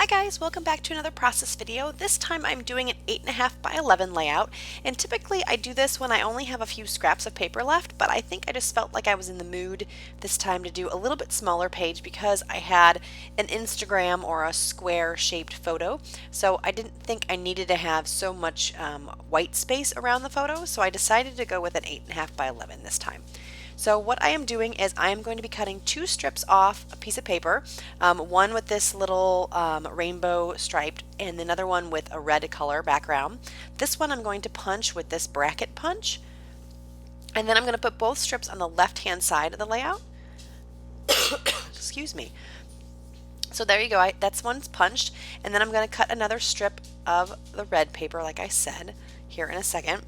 Hi guys, welcome back to another process video. This time I'm doing an 8.5 by 11 layout, and typically I do this when I only have a few scraps of paper left, but I think I just felt like I was in the mood this time to do a little bit smaller page because I had an Instagram or a square shaped photo, so I didn't think I needed to have so much white space around the photo, so I decided to go with an 8.5 by 11 this time. So what I am doing is I am going to be cutting two strips off a piece of paper, one with this little rainbow striped and another one with a red color background. This one I'm going to punch with this bracket punch, and then I'm going to put both strips on the left hand side of the layout. Excuse me. So there you go, that's one's punched, and then I'm going to cut another strip of the red paper like I said here in a second.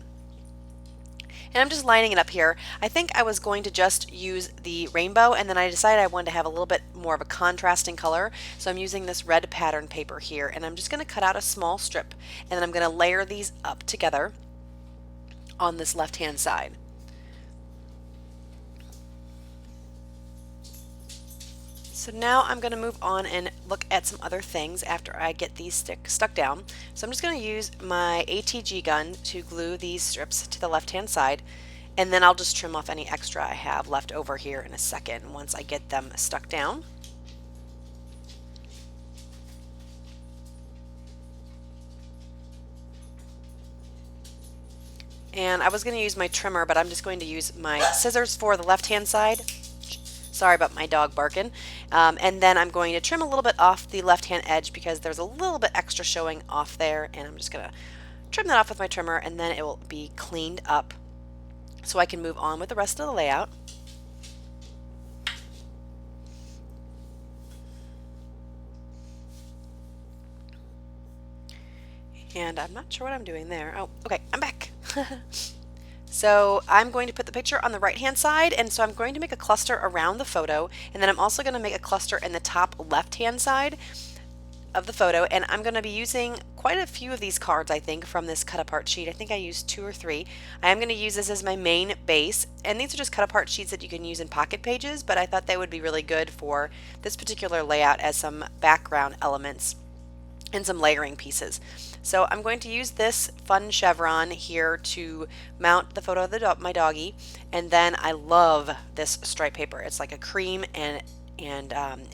And I'm just lining it up here. I think I was going to just use the rainbow, and then I decided I wanted to have a little bit more of a contrasting color. So I'm using this red pattern paper here, and I'm just going to cut out a small strip, and then I'm going to layer these up together on this left hand side. So now I'm going to move on and look at some other things after I get these stuck down. So I'm just going to use my ATG gun to glue these strips to the left hand side, and then I'll just trim off any extra I have left over here in a second once I get them stuck down. And I was going to use my trimmer, but I'm just going to use my scissors for the left hand side. Sorry about my dog barking. And then I'm going to trim a little bit off the left hand edge because there's a little bit extra showing off there, and I'm just going to trim that off with my trimmer, and then it will be cleaned up so I can move on with the rest of the layout. And I'm not sure what I'm doing there. Oh, okay, I'm back. So I'm going to put the picture on the right hand side, and so I'm going to make a cluster around the photo, and then I'm also going to make a cluster in the top left hand side of the photo, and I'm going to be using quite a few of these cards I think from this cut apart sheet. I think I used 2 or 3. I am going to use this as my main base, and these are just cut apart sheets that you can use in pocket pages, but I thought they would be really good for this particular layout as some background elements and some layering pieces. So I'm going to use this fun chevron here to mount the photo of my doggy, and then I love this stripe paper. It's like a cream and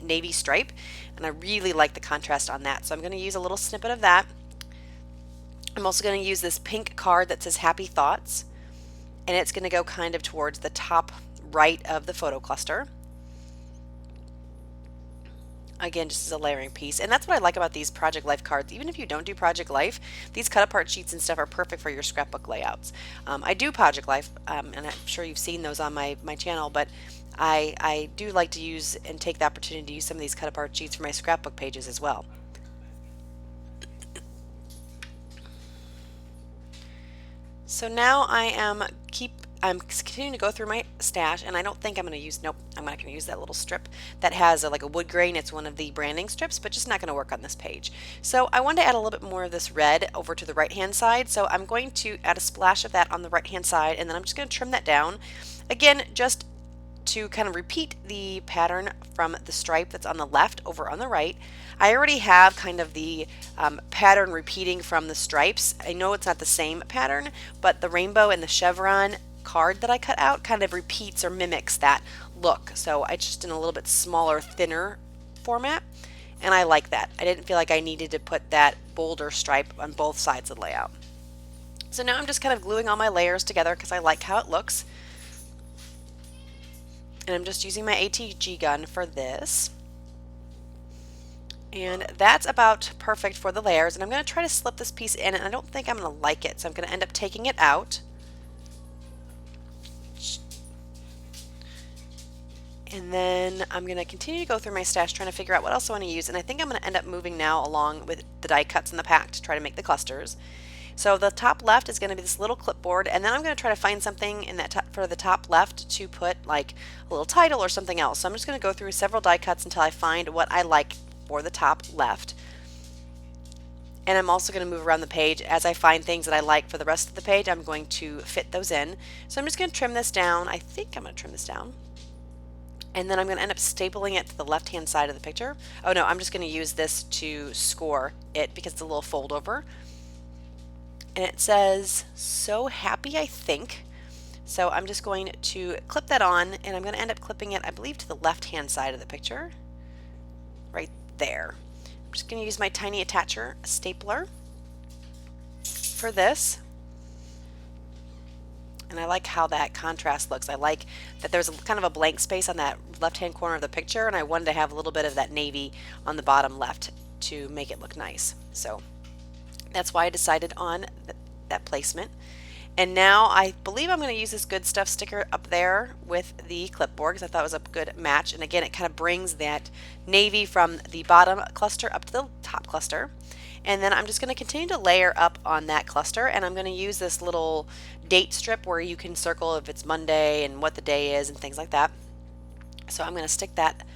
navy stripe, and I really like the contrast on that. So I'm going to use a little snippet of that. I'm also going to use this pink card that says Happy Thoughts, and it's going to go kind of towards the top right of the photo cluster. Again, just as a layering piece. And that's what I like about these Project Life cards. Even if you don't do Project Life, these cut apart sheets and stuff are perfect for your scrapbook layouts. I do Project Life, and I'm sure you've seen those on my channel, but I do like to use and take the opportunity to use some of these cut apart sheets for my scrapbook pages as well. So now I'm continuing to go through my stash, and I don't think I'm going to use, nope, I'm not going to use that little strip that has like a wood grain. It's one of the branding strips, but just not going to work on this page. So I wanted to add a little bit more of this red over to the right hand side, so I'm going to add a splash of that on the right hand side, and then I'm just going to trim that down. Again, just to kind of repeat the pattern from the stripe that's on the left over on the right. I already have kind of the pattern repeating from the stripes. I know it's not the same pattern, but the rainbow and the chevron card that I cut out kind of repeats or mimics that look. So I just in a little bit smaller, thinner format, and I like that. I didn't feel like I needed to put that bolder stripe on both sides of the layout. So now I'm just kind of gluing all my layers together because I like how it looks. And I'm just using my ATG gun for this. And that's about perfect for the layers. And I'm going to try to slip this piece in, and I don't think I'm going to like it, so I'm going to end up taking it out. And then I'm going to continue to go through my stash trying to figure out what else I want to use. And I think I'm going to end up moving now along with the die cuts in the pack to try to make the clusters. So the top left is going to be this little clipboard, and then I'm going to try to find something in that for the top left to put like a little title or something else. So I'm just going to go through several die cuts until I find what I like for the top left. And I'm also going to move around the page as I find things that I like for the rest of the page. I'm going to fit those in. So I'm just going to trim this down. I think I'm going to trim this down. And then I'm going to end up stapling it to the left hand side of the picture. Oh no, I'm just going to use this to score it because it's a little fold over. And it says, "So happy," I think. So I'm just going to clip that on, and I'm going to end up clipping it, I believe, to the left hand side of the picture. Right there. I'm just going to use my tiny attacher stapler for this. And I like how that contrast looks. I like that there's kind of a blank space on that left-hand corner of the picture, and I wanted to have a little bit of that navy on the bottom left to make it look nice. So that's why I decided on that placement. And now I believe I'm going to use this Good Stuff sticker up there with the clipboard because I thought it was a good match. And again, it kind of brings that navy from the bottom cluster up to the top cluster. And then I'm just going to continue to layer up on that cluster, and I'm going to use this little date strip where you can circle if it's Monday and what the day is and things like that. So I'm going to stick that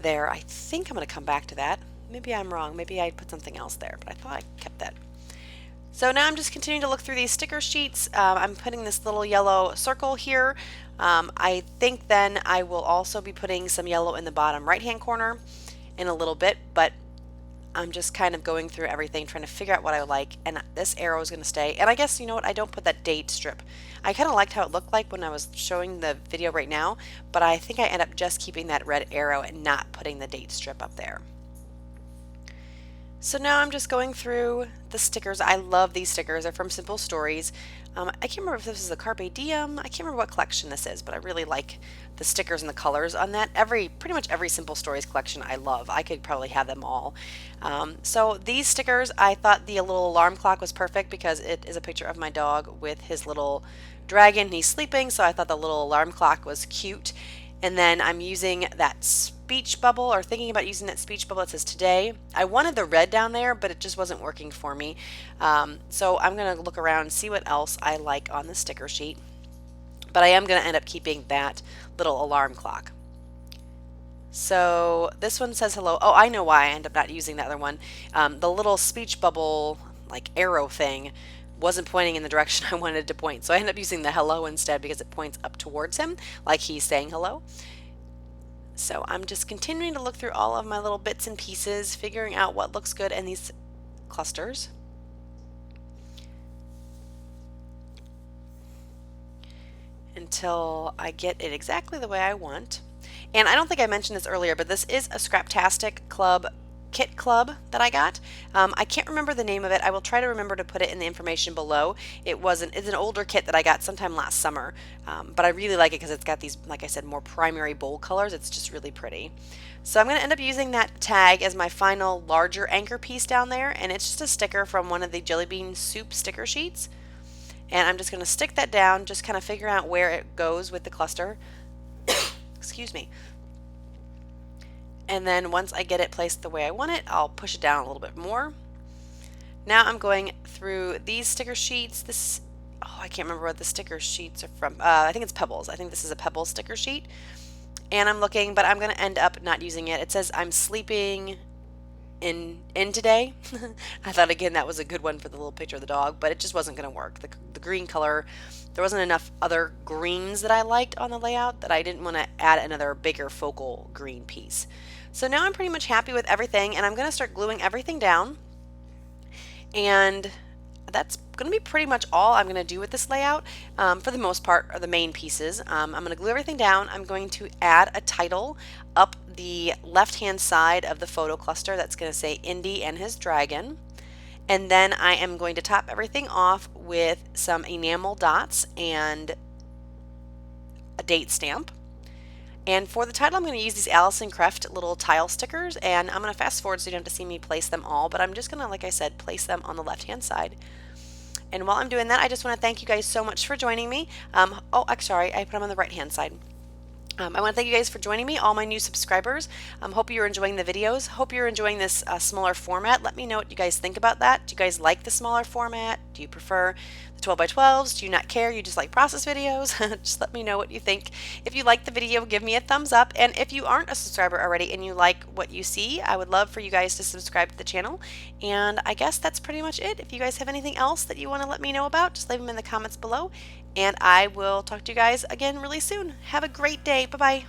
there. I think I'm going to come back to that. Maybe I'm wrong. Maybe I put something else there, but I thought I kept that. So now I'm just continuing to look through these sticker sheets. I'm putting this little yellow circle here. I think then I will also be putting some yellow in the bottom right hand corner in a little bit, but I'm just kind of going through everything, trying to figure out what I like, and this arrow is going to stay. And I guess, you know what, I don't put that date strip. I kind of liked how it looked like when I was showing the video right now, but I think I end up just keeping that red arrow and not putting the date strip up there. So now I'm just going through the stickers. I love these stickers. They're from Simple Stories. I can't remember if this is a Carpe Diem. I can't remember what collection this is, but I really like the stickers and the colors on that. Pretty much every Simple Stories collection I love. I could probably have them all. So these stickers, I thought the little alarm clock was perfect because it is a picture of my dog with his little dragon. He's sleeping, so I thought the little alarm clock was cute. And then I'm using that speech bubble, or thinking about using that speech bubble that says today. I wanted the red down there, but it just wasn't working for me. So I'm going to look around and see what else I like on the sticker sheet. But I am going to end up keeping that little alarm clock. So this one says hello. Oh, I know why I end up not using the other one. The little speech bubble, like arrow thing, wasn't pointing in the direction I wanted to point. So I ended up using the hello instead because it points up towards him, like he's saying hello. So I'm just continuing to look through all of my little bits and pieces, figuring out what looks good in these clusters. Until I get it exactly the way I want. And I don't think I mentioned this earlier, but this is a Scraptastic Kit Club that I got. I can't remember the name of it. I will try to remember to put it in the information below. It's an older kit that I got sometime last summer, but I really like it because it's got these, like I said, more primary bold colors. It's just really pretty. So I'm going to end up using that tag as my final larger anchor piece down there, and it's just a sticker from one of the Jelly Bean Soup sticker sheets. And I'm just going to stick that down, just kind of figure out where it goes with the cluster. Excuse me. And then once I get it placed the way I want it, I'll push it down a little bit more. Now I'm going through these sticker sheets. I can't remember what the sticker sheets are from. I think it's Pebbles. I think this is a Pebbles sticker sheet. And I'm looking, but I'm going to end up not using it. It says I'm sleeping in today. I thought again that was a good one for the little picture of the dog, but it just wasn't going to work. The green color, there wasn't enough other greens that I liked on the layout that I didn't want to add another bigger focal green piece. So now I'm pretty much happy with everything, and I'm going to start gluing everything down. And that's going to be pretty much all I'm going to do with this layout. For the most part, are the main pieces. I'm going to glue everything down. I'm going to add a title up the left-hand side of the photo cluster that's going to say Indy and his dragon. And then I am going to top everything off with some enamel dots and a date stamp. And for the title, I'm going to use these Allison Creft little tile stickers, and I'm going to fast forward so you don't have to see me place them all, but I'm just going to, like I said, place them on the left-hand side. And while I'm doing that, I just want to thank you guys so much for joining me. Sorry, I put them on the right-hand side. I want to thank you guys for joining me, all my new subscribers. Hope you're enjoying the videos. Hope you're enjoying this smaller format. Let me know what you guys think about that. Do you guys like the smaller format? Do you prefer the 12 by 12s? Do you not care? You just like process videos? Just let me know what you think. If you like the video, give me a thumbs up. And if you aren't a subscriber already and you like what you see, I would love for you guys to subscribe to the channel. And I guess that's pretty much it. If you guys have anything else that you want to let me know about, just leave them in the comments below. And I will talk to you guys again really soon. Have a great day. Bye-bye.